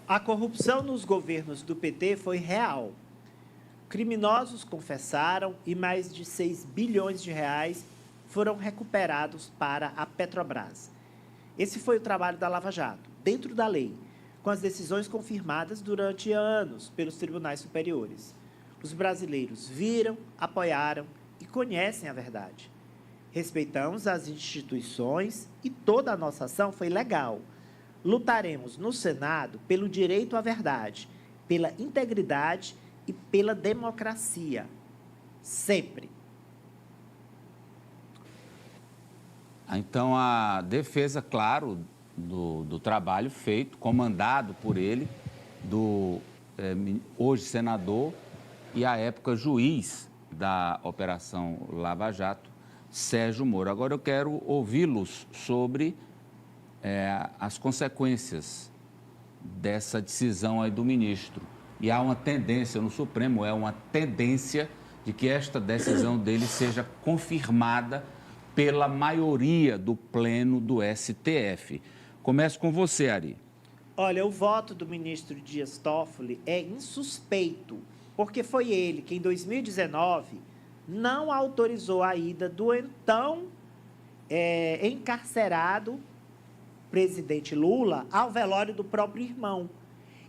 A corrupção nos governos do PT foi real. Criminosos confessaram e mais de 6 bilhões de reais foram recuperados para a Petrobras. Esse foi o trabalho da Lava Jato, dentro da lei, com as decisões confirmadas durante anos pelos tribunais superiores. Os brasileiros viram, apoiaram e conhecem a verdade. Respeitamos as instituições e toda a nossa ação foi legal. Lutaremos no Senado pelo direito à verdade, pela integridade e pela democracia. Sempre. Então, a defesa, claro, do trabalho feito, comandado por ele, hoje senador e, à época, juiz da Operação Lava Jato, Sérgio Moro. Agora, eu quero ouvi-los sobre as consequências dessa decisão aí do ministro. E há uma tendência no Supremo, uma tendência de que esta decisão dele seja confirmada pela maioria do pleno do STF. Começo com você, Ari. Olha, o voto do ministro Dias Toffoli é insuspeito, porque foi ele que, em 2019, não autorizou a ida do então encarcerado presidente Lula ao velório do próprio irmão.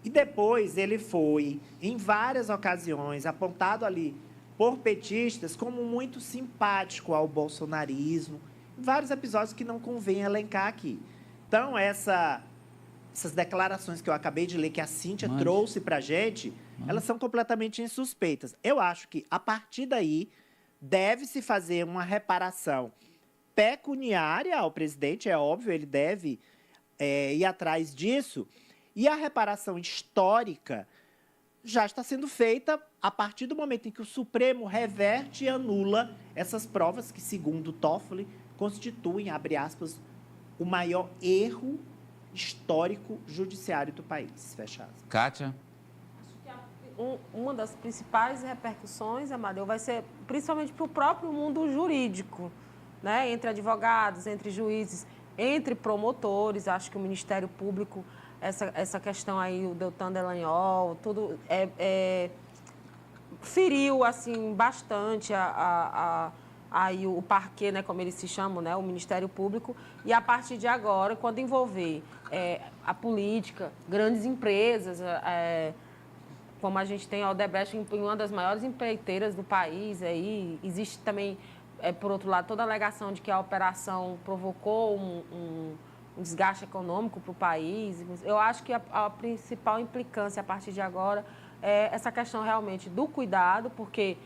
E depois ele foi, em várias ocasiões, apontado ali por petistas como muito simpático ao bolsonarismo, em vários episódios que não convém elencar aqui. Então, essas declarações que eu acabei de ler, que a Cíntia trouxe para a gente, elas são completamente insuspeitas. Eu acho que, a partir daí, deve-se fazer uma reparação pecuniária ao presidente, é óbvio, ele deve ir atrás disso, e a reparação histórica já está sendo feita a partir do momento em que o Supremo reverte e anula essas provas que, segundo Toffoli, constituem, abre aspas, o maior erro histórico judiciário do país. Fecha aspas. Kátia? Uma das principais repercussões, Amadeu, vai ser principalmente para o próprio mundo jurídico, né? Entre advogados, entre juízes, entre promotores. Acho que o Ministério Público, essa questão aí, o Deltan Dallagnol, tudo feriu assim, bastante aí o parquê, né, como eles se chamam, né, o Ministério Público. E a partir de agora, quando envolver a política, grandes empresas, como a gente tem a Odebrecht em uma das maiores empreiteiras do país, aí existe também, por outro lado, toda a alegação de que a operação provocou um desgaste econômico para o país. Eu acho que a principal implicância a partir de agora é essa questão realmente do cuidado, porque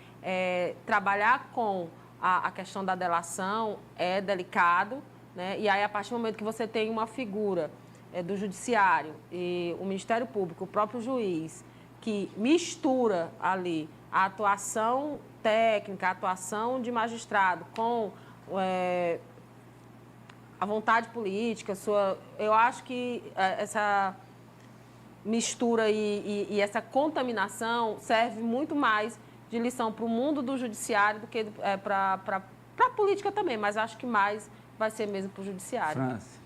trabalhar com a questão da delação é delicado, né? E aí, a partir do momento que você tem uma figura do judiciário e o Ministério Público, o próprio juiz, que mistura ali a atuação técnica, a atuação de magistrado com a vontade política, eu acho que essa mistura e essa contaminação serve muito mais de lição para o mundo do judiciário do que para a política também, mas acho que mais vai ser mesmo para o judiciário. França.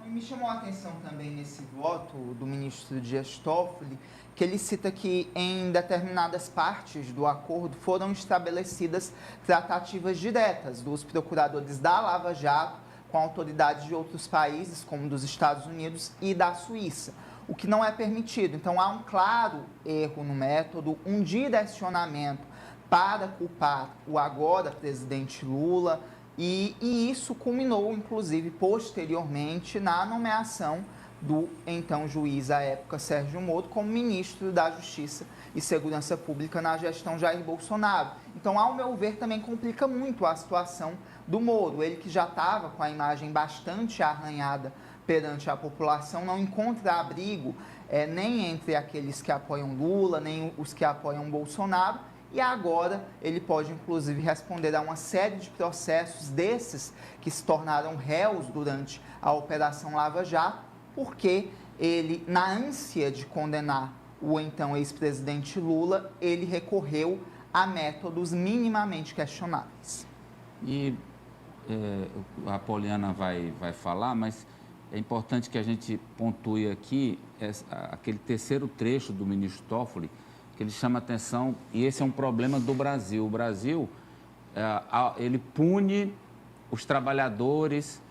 Me chamou a atenção também nesse voto do ministro Dias Toffoli, que ele cita que em determinadas partes do acordo foram estabelecidas tratativas diretas dos procuradores da Lava Jato com autoridades de outros países, como dos Estados Unidos e da Suíça, o que não é permitido. Então, há um claro erro no método, um direcionamento para culpar o agora presidente Lula, e isso culminou, inclusive, posteriormente, na nomeação do então juiz à época, Sérgio Moro, como ministro da Justiça e Segurança Pública na gestão Jair Bolsonaro. Então, ao meu ver, também complica muito a situação do Moro. Ele que já estava com a imagem bastante arranhada perante a população, não encontra abrigo nem entre aqueles que apoiam Lula, nem os que apoiam Bolsonaro, e agora ele pode, inclusive, responder a uma série de processos desses que se tornaram réus durante a Operação Lava Jato, porque ele, na ânsia de condenar o então ex-presidente Lula, ele recorreu a métodos minimamente questionáveis. E a Poliana vai falar, mas é importante que a gente pontue aqui aquele terceiro trecho do ministro Toffoli, que ele chama atenção, e esse é um problema do Brasil. O Brasil, ele pune os trabalhadores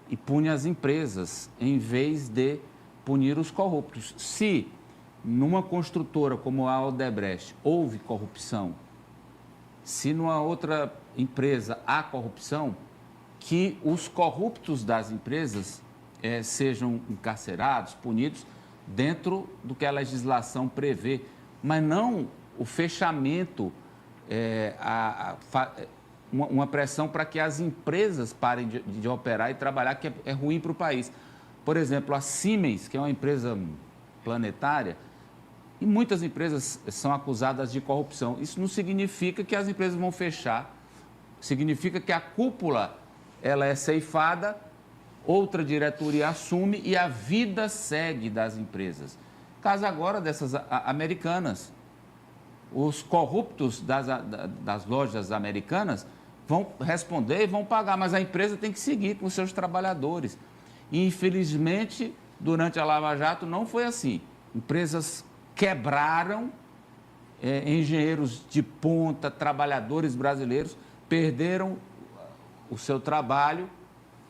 e pune as empresas, em vez de punir os corruptos. Se numa construtora como a Odebrecht houve corrupção, se numa outra empresa há corrupção, que os corruptos das empresas sejam encarcerados, punidos, dentro do que a legislação prevê, mas não o fechamento, uma pressão para que as empresas parem de operar e trabalhar, que é ruim para o país. Por exemplo, a Siemens, que é uma empresa planetária, e muitas empresas são acusadas de corrupção. Isso não significa que as empresas vão fechar, significa que a cúpula ela é ceifada, outra diretoria assume e a vida segue das empresas. Caso agora dessas americanas, os corruptos das lojas americanas vão responder e vão pagar, mas a empresa tem que seguir com seus trabalhadores. E, infelizmente, durante a Lava Jato não foi assim. Empresas quebraram, engenheiros de ponta, trabalhadores brasileiros perderam o seu trabalho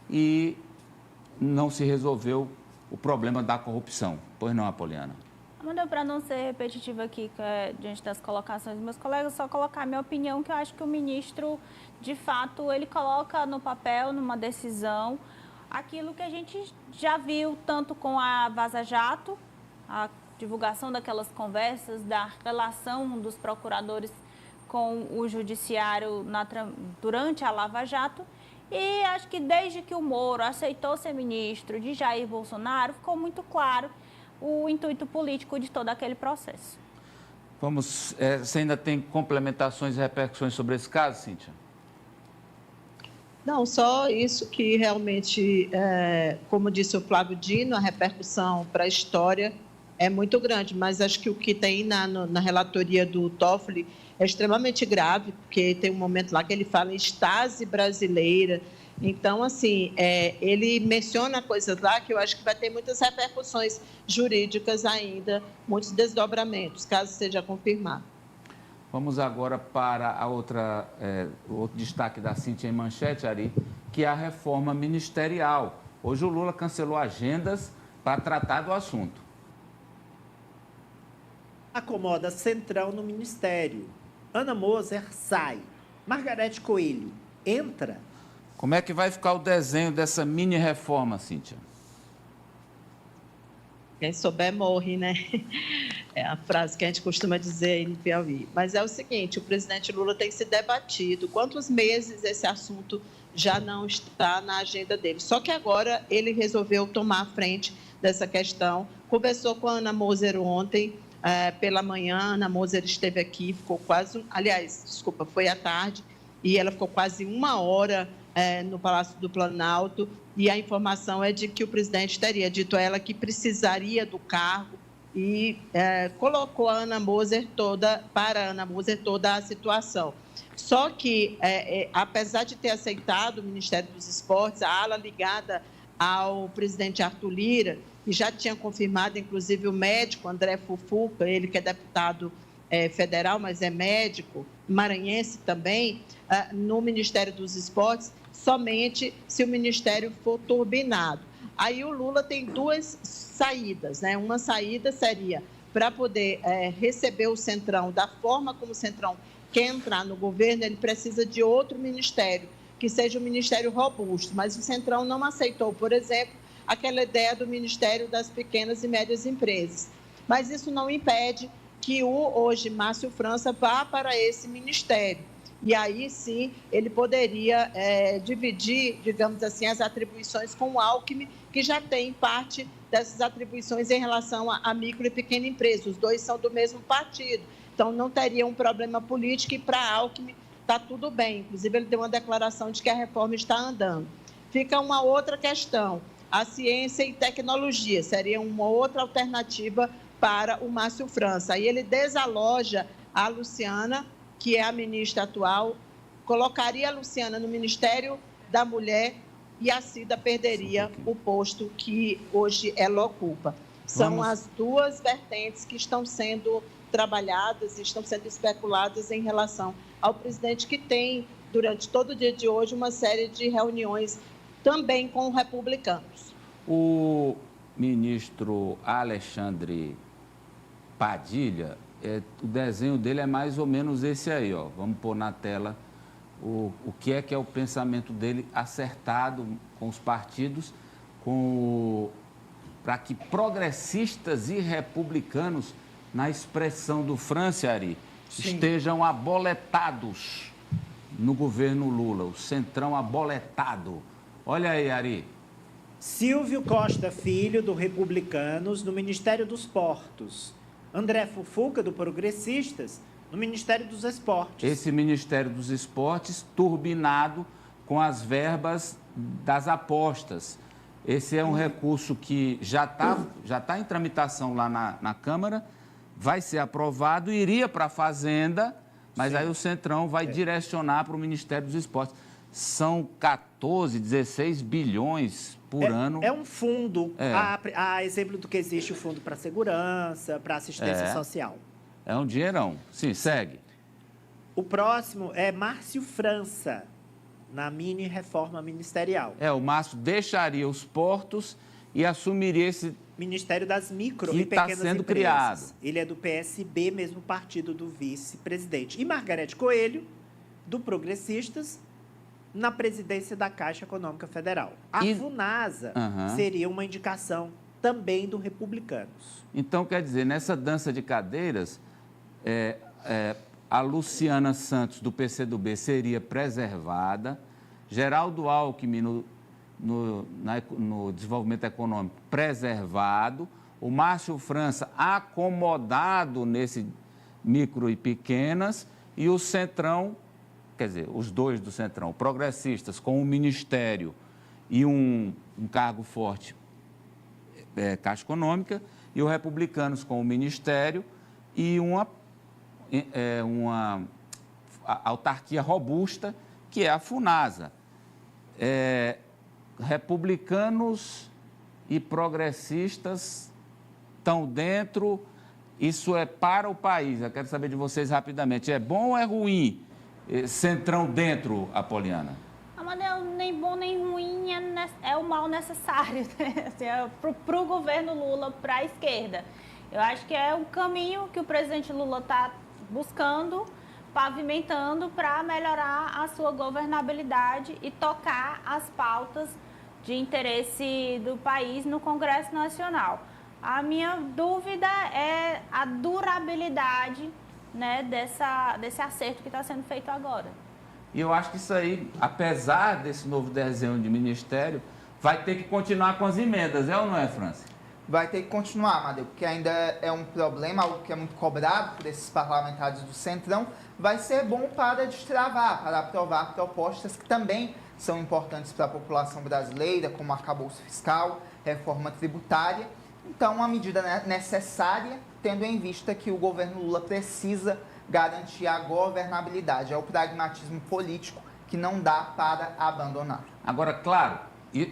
e não se resolveu o problema da corrupção. Pois não, Apoliana? Para não ser repetitiva aqui diante das colocações dos meus colegas, só colocar a minha opinião, que eu acho que o ministro, de fato, ele coloca no papel, numa decisão, aquilo que a gente já viu tanto com a Vaza Jato, a divulgação daquelas conversas, da relação dos procuradores com o judiciário durante a Lava Jato. E acho que desde que o Moro aceitou ser ministro de Jair Bolsonaro, ficou muito claro o intuito político de todo aquele processo. Você ainda tem complementações e repercussões sobre esse caso, Cíntia? Não, só isso que realmente, como disse o Flávio Dino, a repercussão para a história é muito grande, mas acho que o que tem na relatoria do Toffoli é extremamente grave, porque tem um momento lá que ele fala em estase brasileira. Então, assim, ele menciona coisas lá que eu acho que vai ter muitas repercussões jurídicas ainda, muitos desdobramentos, caso seja confirmado. Vamos agora para o outro destaque da Cíntia em manchete, Ari, que é a reforma ministerial. Hoje o Lula cancelou agendas para tratar do assunto. Acomoda Centrão no Ministério. Ana Moser sai. Margarete Coelho entra. Como é que vai ficar o desenho dessa mini-reforma, Cíntia? Quem souber morre, né? É a frase que a gente costuma dizer aí no Piauí. Mas é o seguinte, o presidente Lula tem se debatido. Quantos meses esse assunto já não está na agenda dele? Só que agora ele resolveu tomar a frente dessa questão. Conversou com a Ana Moser ontem, pela manhã. A Ana Moser esteve aqui, ficou quase... foi à tarde, e ela ficou quase 1 hora no Palácio do Planalto, e a informação é de que o presidente teria dito a ela que precisaria do cargo e colocou para a Ana Moser toda a situação. Só que, apesar de ter aceitado o Ministério dos Esportes, a ala ligada ao presidente Arthur Lira, e já tinha confirmado, inclusive, o médico André Fufuca, ele que é deputado federal, mas é médico, maranhense também, no Ministério dos Esportes, somente se o Ministério for turbinado. Aí o Lula tem 2 saídas, né? Uma saída seria para poder receber o Centrão da forma como o Centrão quer entrar no governo, ele precisa de outro ministério, que seja um ministério robusto, mas o Centrão não aceitou, por exemplo, aquela ideia do Ministério das Pequenas e Médias Empresas. Mas isso não impede que hoje Márcio França vá para esse ministério. E aí, sim, ele poderia dividir, digamos assim, as atribuições com o Alckmin, que já tem parte dessas atribuições em relação a micro e pequena empresa. Os dois são do mesmo partido. Então, não teria um problema político e para Alckmin está tudo bem. Inclusive, ele deu uma declaração de que a reforma está andando. Fica uma outra questão. A ciência e tecnologia seria uma outra alternativa para o Márcio França. Aí ele desaloja a Luciana, que é a ministra atual, colocaria a Luciana no Ministério da Mulher e a Cida perderia o posto que hoje ela ocupa. São as duas vertentes que estão sendo trabalhadas e estão sendo especuladas em relação ao presidente, que tem, durante todo o dia de hoje, uma série de reuniões também com republicanos. O ministro Alexandre Padilha, o desenho dele é mais ou menos esse aí, ó. Vamos pôr na tela o que é o pensamento dele acertado com os partidos, para que progressistas e republicanos, na expressão do Franciari, estejam aboletados no governo Lula, o centrão aboletado. Olha aí, Ari. Silvio Costa Filho, do Republicanos, no Ministério dos Portos. André Fufuca, do Progressistas, no Ministério dos Esportes. Esse Ministério dos Esportes turbinado com as verbas das apostas. Esse é um recurso que já tá em tramitação lá na Câmara, vai ser aprovado, iria para a Fazenda, mas aí o Centrão vai direcionar para o Ministério dos Esportes. São 14, 16 bilhões por ano. É um fundo, a exemplo do que existe o Fundo para Segurança, para Assistência Social. É um dinheirão. Sim, segue. O próximo é Márcio França, na mini-reforma ministerial. O Márcio deixaria os portos e assumiria esse Ministério das Micro que e Pequenas está sendo Empresas. criado. Ele é do PSB, mesmo partido do vice-presidente. E Margarete Coelho, do Progressistas, na presidência da Caixa Econômica Federal. A FUNASA seria uma indicação também do Republicanos. Então, quer dizer, nessa dança de cadeiras, a Luciana Santos, do PCdoB, seria preservada, Geraldo Alckmin, no desenvolvimento econômico, preservado, o Márcio França acomodado nesse micro e pequenas, e o Centrão, quer dizer, os dois do Centrão, progressistas com um ministério e um cargo forte, Caixa Econômica, e os republicanos com o ministério e uma autarquia robusta, que é a FUNASA. Republicanos e progressistas estão dentro, isso é para o país. Eu quero saber de vocês rapidamente, é bom ou é ruim Centrão dentro, Apoliana? Amadeu, nem bom nem ruim, é o mal necessário, né? Assim, para o governo Lula, para a esquerda. Eu acho que é o caminho que o presidente Lula está buscando, pavimentando para melhorar a sua governabilidade e tocar as pautas de interesse do país no Congresso Nacional. A minha dúvida é a durabilidade, né, desse acerto que está sendo feito agora. E eu acho que isso aí, apesar desse novo desenho de ministério, vai ter que continuar com as emendas, é ou não é, França? Vai ter que continuar, Amadeu, porque ainda é um problema, algo que é muito cobrado por esses parlamentares do Centrão. Vai ser bom para destravar, para aprovar propostas que também são importantes para a população brasileira, como arcabouço fiscal, reforma tributária. Então, uma medida necessária, tendo em vista que o governo Lula precisa garantir a governabilidade. É o pragmatismo político que não dá para abandonar. Agora, claro,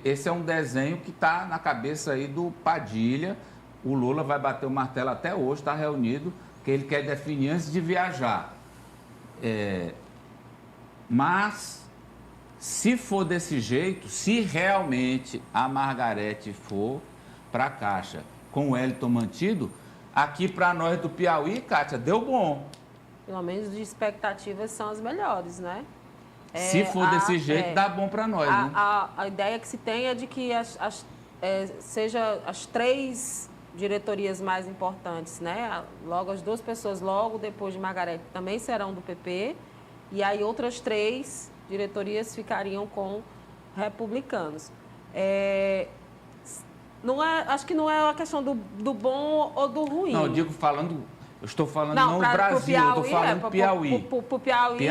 esse é um desenho que está na cabeça aí do Padilha. O Lula vai bater o martelo até hoje, está reunido, que ele quer definir antes de viajar. Mas, se for desse jeito, se realmente a Margarete for para a Caixa com o Wellington mantido, aqui para nós do Piauí, Kátia, deu bom. Pelo menos de expectativas são as melhores, né? Se for desse jeito, dá bom para nós, né? A ideia que se tem é de que seja as 3 diretorias mais importantes, né? Logo, as 2 pessoas logo depois de Margarete também serão do PP, e aí outras 3 diretorias ficariam com republicanos. Acho que não é a questão do bom ou do ruim. Não, eu estou falando não Brasil, Piauí, eu estou falando Piauí. Para o Piauí.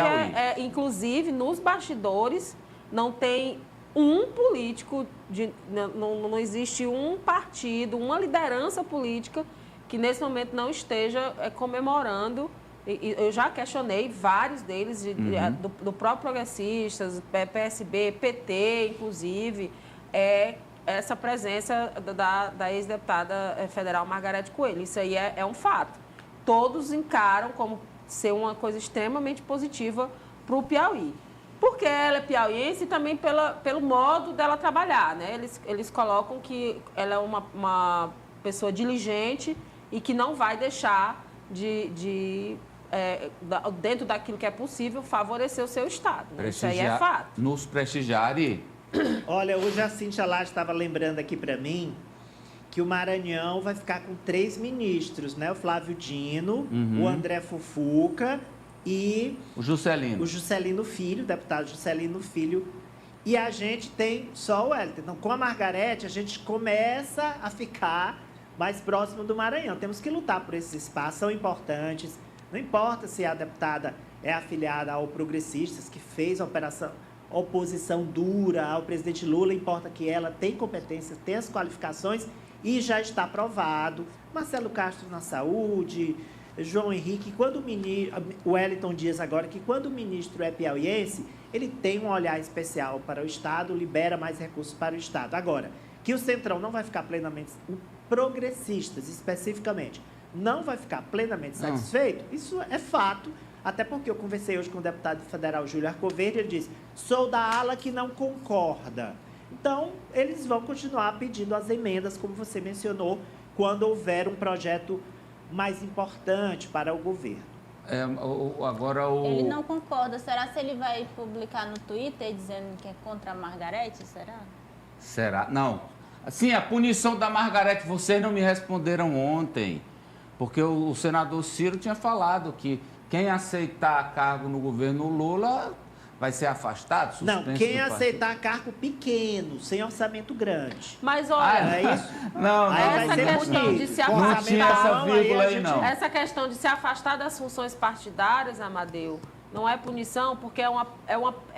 Inclusive, nos bastidores, não tem um político, não existe um partido, uma liderança política que nesse momento não esteja comemorando eu já questionei vários deles, do próprio Progressistas, PSB, PT, inclusive, essa presença da ex-deputada federal Margarete Coelho. Isso aí é um fato. Todos encaram como ser uma coisa extremamente positiva para o Piauí. Porque ela é piauiense e também pelo modo dela trabalhar, né? Eles colocam que ela é uma pessoa diligente e que não vai deixar dentro daquilo que é possível, favorecer o seu Estado. Né? Isso aí é fato. Nos prestigiar e... Olha, hoje a Cíntia lá estava lembrando aqui para mim que o Maranhão vai ficar com 3 ministros, né? O Flávio Dino, o André Fufuca e... O Juscelino. O Juscelino Filho, o deputado Juscelino Filho. E a gente tem só o Wellington. Então, com a Margarete, a gente começa a ficar mais próximo do Maranhão. Temos que lutar por esses espaços, são importantes. Não importa se a deputada é afiliada ao Progressistas, que fez a oposição dura ao presidente Lula, importa que ela tem competência, tem as qualificações e já está aprovado. Marcelo Castro na saúde, João Henrique, quando o Wellington Dias agora, que quando o ministro é piauiense, ele tem um olhar especial para o Estado, libera mais recursos para o Estado. Agora, que o Centrão não vai ficar plenamente, Progressistas especificamente, não vai ficar plenamente satisfeito, isso é fato, até porque eu conversei hoje com o deputado federal Júlio Arcoverde, ele disse, sou da ala que não concorda. Então, eles vão continuar pedindo as emendas, como você mencionou, quando houver um projeto mais importante para o governo. Ele não concorda. Será que ele vai publicar no Twitter dizendo que é contra a Margarete? Será? Não. Assim, a punição da Margarete, vocês não me responderam ontem, porque o senador Ciro tinha falado que quem aceitar cargo no governo Lula vai ser afastado? Não, quem aceitar cargo pequeno, sem orçamento grande. Mas olha, é isso? Não, essa questão de se afastar, não tinha essa vírgula aí, não. Essa questão de se afastar das funções partidárias, Amadeu, não é punição, porque é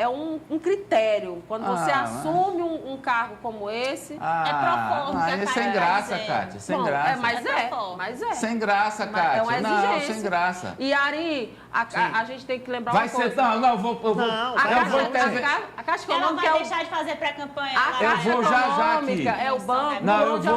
um critério. Quando você assume um cargo como esse, é pro forma. É sem graça, Kátia, sem graça. Mas é. Sem graça, Kátia. É uma exigência. Não, sem graça. E, Ari, a gente tem que lembrar vai uma coisa. Ser, não, eu vou... A Caixa Ela não Econômica vai deixar de fazer pré-campanha. A Caixa Econômica é o banco onde a